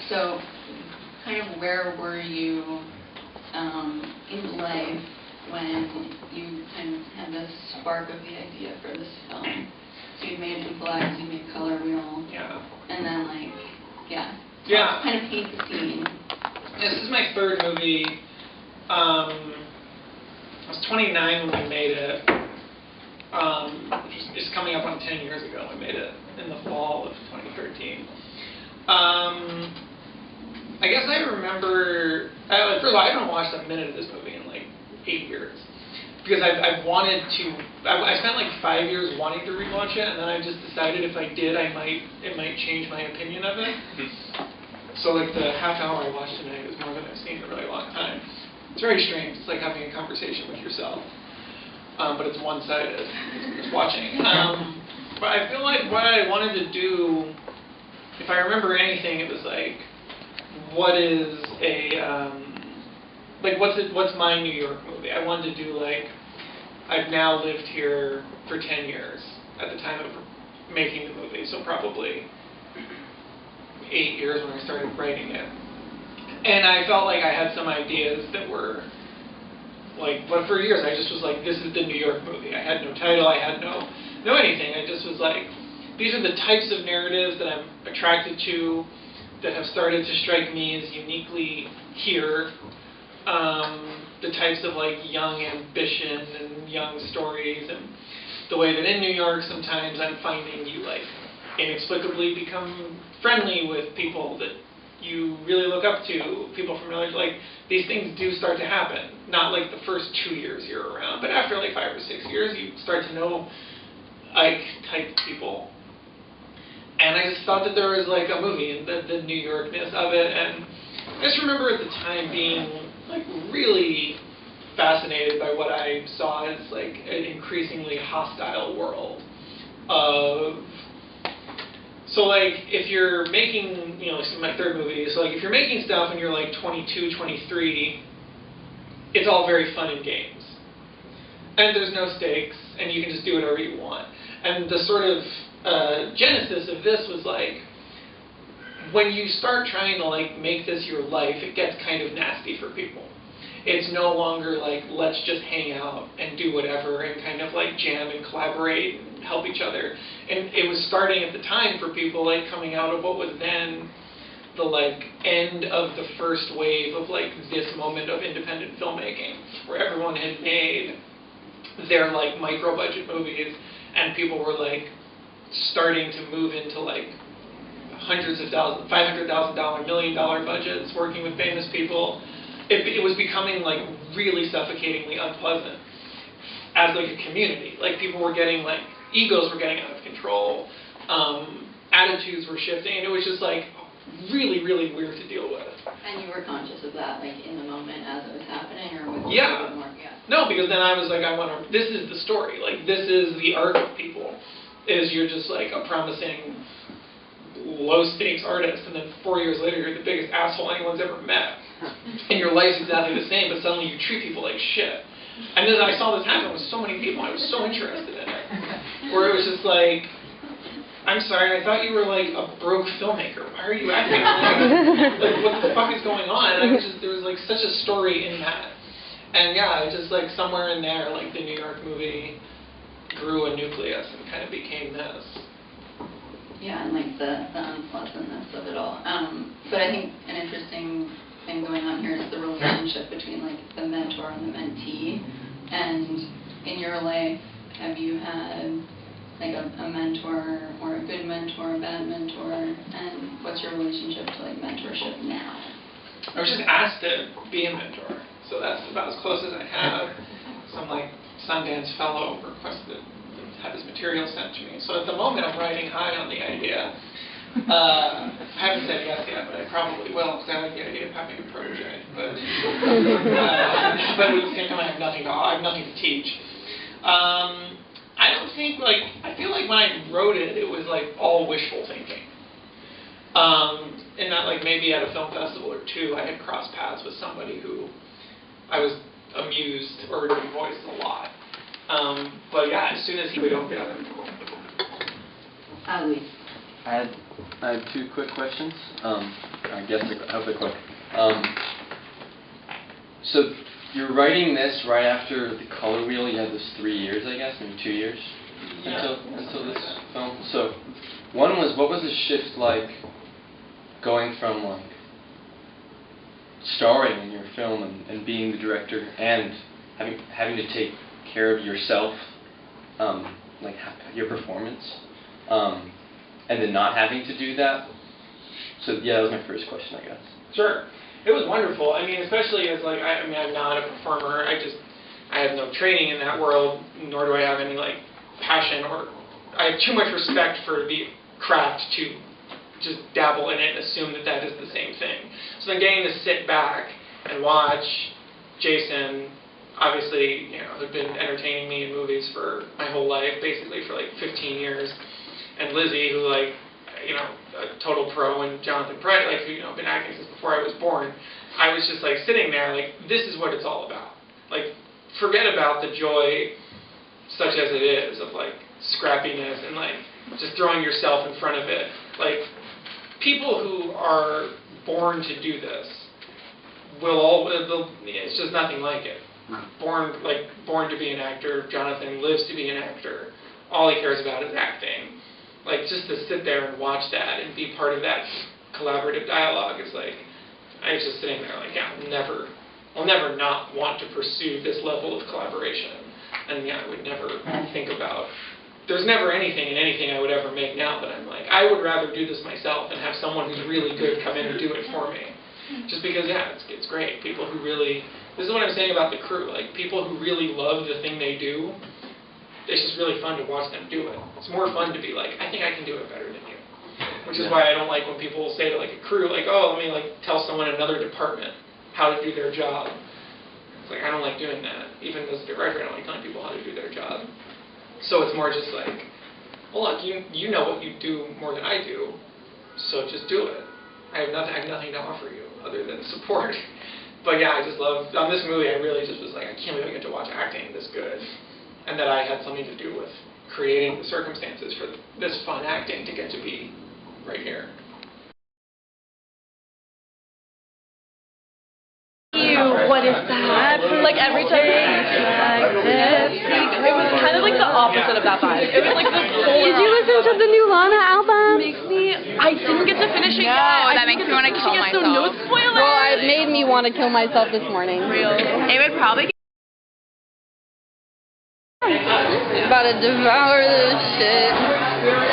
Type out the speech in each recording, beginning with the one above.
So, kind of where were you in life when you kind of had this spark of the idea for this film? So you made Blue Flags, you made Color Wheel, and then kind of paint the scene. This is my third movie. I was 29 when we made it. It's coming up on 10 years ago. We made it in the fall of 2013. I guess I remember, first of all, I haven't watched a minute of this movie in like 8 years. Because I've wanted to, I spent like 5 years wanting to rewatch it, and then I just decided if I did, it might change my opinion of it. So like the half hour I watched tonight was more than I've seen in a really long time. It's very strange. It's like having a conversation with yourself. But it's one-sided. Just watching. But I feel like what I wanted to do, if I remember anything, it was like, what is a, what's my New York movie? I wanted to do like, I've now lived here for 10 years at the time of making the movie, so probably 8 years when I started writing it. And I felt like I had some ideas that were like, but for years I just was like, this is the New York movie. I had no title, I had no anything. I just was like, these are the types of narratives that I'm attracted to, that have started to strike me as uniquely here. The types of like young ambition and young stories, and the way that in New York sometimes I'm finding you like inexplicably become friendly with people that you really look up to, people from really, like, these things do start to happen. Not like the first 2 years you're around, but after like 5 or 6 years you start to know like type people. And I just thought that there was like a movie and the New Yorkness of it, and I just remember at the time being like really fascinated by what I saw as like an increasingly hostile world of, so like if you're making, you know, this is my third movie, so like if you're making stuff and you're like 22, 23, it's all very fun and games. And there's no stakes, and you can just do whatever you want. And the sort of genesis of this was like, when you start trying to like make this your life, it gets kind of nasty for people. It's no longer like, let's just hang out and do whatever and kind of like jam and collaborate and help each other. And it was starting at the time for people like coming out of what was then the like end of the first wave of like this moment of independent filmmaking, where everyone had made their like micro budget movies, and people were like starting to move into like hundreds of thousands, $500,000, $1 million budgets, working with famous people. It was becoming like really suffocatingly unpleasant as like a community. Like people were getting like, egos were getting out of control, attitudes were shifting, and it was just like really, really weird to deal with. And you were conscious of that like in the moment as it was happening, or was it a little bit more? Yeah. No, because then I was like, this is the story. Like this is the arc of people. Is you're just like a promising low-stakes artist, and then 4 years later you're the biggest asshole anyone's ever met. And your life's exactly the same, but suddenly you treat people like shit. And then I saw this happen with so many people, I was so interested in it. Where it was just like, I'm sorry, I thought you were like a broke filmmaker. Why are you acting like what the fuck is going on? And I was just, there was like such a story in that. And yeah, it just like somewhere in there, like the New York movie grew a nucleus and kind of became this. Yeah, and like the unpleasantness of it all. But I think an interesting thing going on here is the relationship between like the mentor and the mentee. And in your life, have you had like a mentor, or a good mentor, a bad mentor? And what's your relationship to like mentorship now? I was just asked to be a mentor, so that's about as close as I have. Some like Sundance fellow requested to have his material sent to me. So at the moment I'm riding high on the idea. I haven't said yes yet, but I probably will, because I like the idea of having a protege. But at the same time I have nothing to teach. I don't think, like, I feel like when I wrote it, it was like all wishful thinking. And that like maybe at a film festival or two I had crossed paths with somebody who I was amused or he voiced a lot. But yeah, as soon as he would open up. Louise. I had I have two quick questions. I guess I hope they're quick. So you're writing this right after the color wheel. You had those 3 years, I guess, maybe 2 years until this film. So one was, what was the shift like going from like starring in your film and being the director and having to take care of yourself, like your performance, and then not having to do that? So yeah, that was my first question, I guess. Sure. It was wonderful. I mean, especially as like, I mean, I'm not a performer. I have no training in that world, nor do I have any like passion, or I have too much respect for the craft to just dabble in it and assume that that is the same thing. So then getting to sit back and watch Jason, obviously, you know, who'd been entertaining me in movies for my whole life, basically for like 15 years, and Lizzie, who like, you know, a total pro, and Jonathan Price, like, who, you know, been acting since before I was born. I was just like sitting there, like, this is what it's all about. Like, forget about the joy, such as it is, of like scrappiness and like just throwing yourself in front of it. Like, people who are born to do this it's just nothing like it. Born to be an actor. Jonathan lives to be an actor. All he cares about is acting. Like, just to sit there and watch that and be part of that collaborative dialogue is like, I was just sitting there like, yeah, I'll never not want to pursue this level of collaboration. And yeah, I would never think about, there's never anything in anything I would ever make now that I'm like, I would rather do this myself and have someone who's really good come in and do it for me. Just because, yeah, it's great. People who really, this is what I'm saying about the crew, like, people who really love the thing they do, it's just really fun to watch them do it. It's more fun to be like, I think I can do it better than you. Which is why I don't like when people say to like a crew, like, oh, let me like tell someone in another department how to do their job. It's like, I don't like doing that. Even as a director, I don't like telling people how to do their job. So it's more just like, well, look, you know what you do more than I do, so just do it. I have nothing to offer you other than support. But yeah, I just love, on this movie, I really just was like, I can't believe I get to watch acting this good. And that I had something to do with creating the circumstances for this fun acting to get to be right here. What is that? Like every time it was kind of like the opposite of that vibe. It was like this whole. Did you listen to the new Lana album? I didn't get to finish it yet. That makes me want to kill myself. So no spoilers. Well, it made me want to kill myself this morning. Really? It would probably about to devour this shit.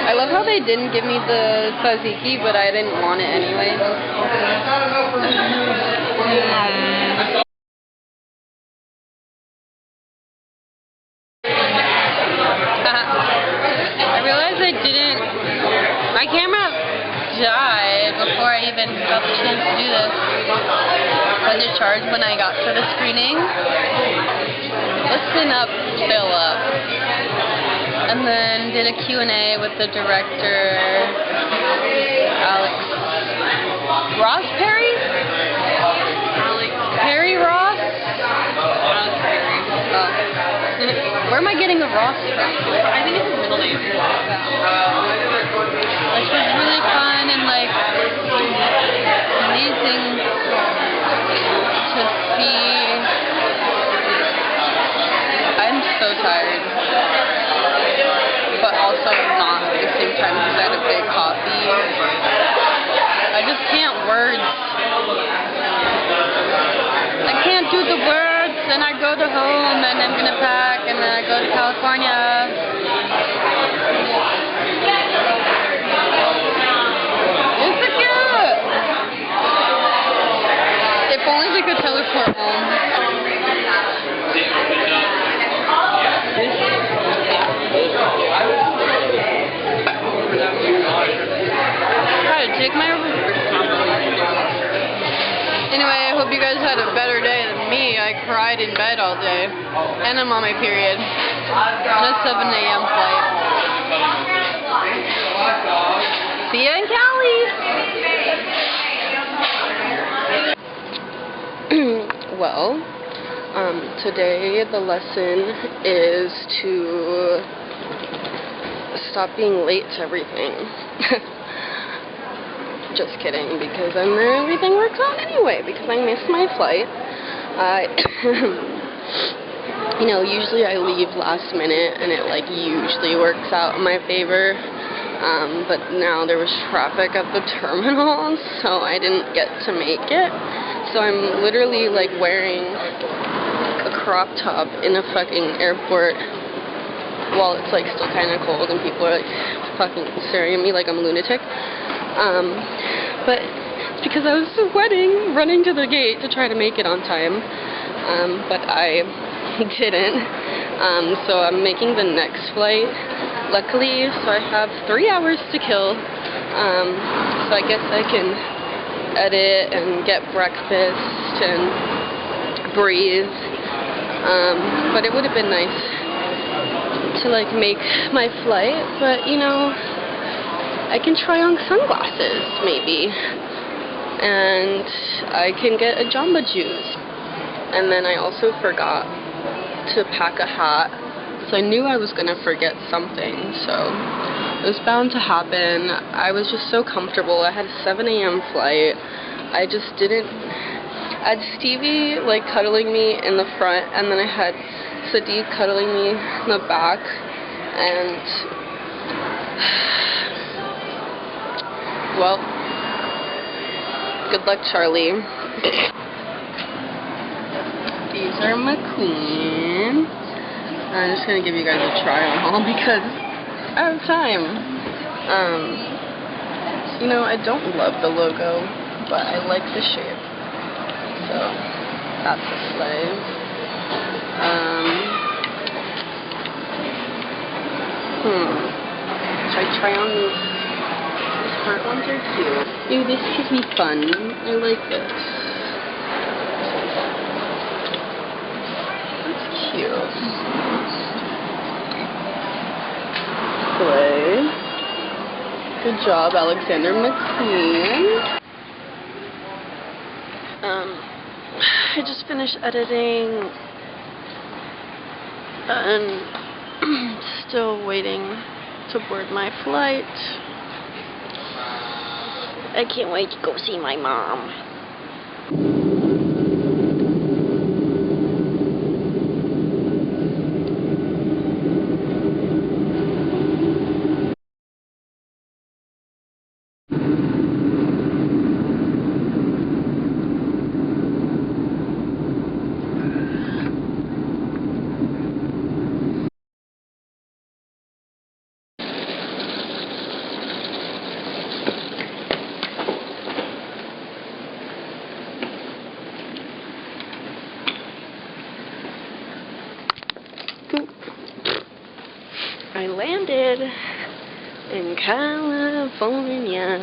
I love how they didn't give me the tzatziki, but I didn't want it anyway. I realized my camera died before I even got the chance to do this. Went to charge when I got to the screening. Listen up, fill up. And then did a Q&A with the director, Alex Ross Perry? Perry Ross? Oh. Where am I getting the Ross from? I think it's his middle name. Which was really fun and like amazing to see. I'm so tired, but also not at the same time because I had a big coffee. I just can't words. I can't do the words, and I go to home, and I'm gonna pack, and then I go to California. Insecure! If only we could teleport home. Take my Anyway, I hope you guys had a better day than me. I cried in bed all day. And I'm on my period. On a 7 a.m. flight. See ya in Cali! Well, today the lesson is to stop being late to everything. Just kidding, because then everything works out anyway, because I missed my flight. You know, usually I leave last minute, and it, like, usually works out in my favor. But now there was traffic at the terminal, so I didn't get to make it. So I'm literally, like, wearing a crop top in a fucking airport while it's, like, still kind of cold, and people are, like, fucking staring at me like I'm a lunatic. But it's because I was sweating, running to the gate to try to make it on time. But I didn't. So I'm making the next flight. Luckily, so I have 3 hours to kill. So I guess I can edit and get breakfast and breathe. But it would have been nice to, like, make my flight, but, you know, I can try on sunglasses, maybe, and I can get a Jamba Juice. And then I also forgot to pack a hat, so I knew I was going to forget something, so it was bound to happen. I was just so comfortable. I had a 7 a.m. flight. I just didn't. I had Stevie, like, cuddling me in the front, and then I had Sadiq cuddling me in the back, and, well, good luck, Charlie. These are my queen. I'm just gonna give you guys a try on haul because I have time. You know, I don't love the logo, but I like the shape. So, that's a slave. Should I try on these? These heart ones are cute. Ooh, this gives me fun. I like this. That's cute. Slay. Good job, Alexander McQueen. I just finished editing and still waiting to board my flight. I can't wait to go see my mom. I landed in California.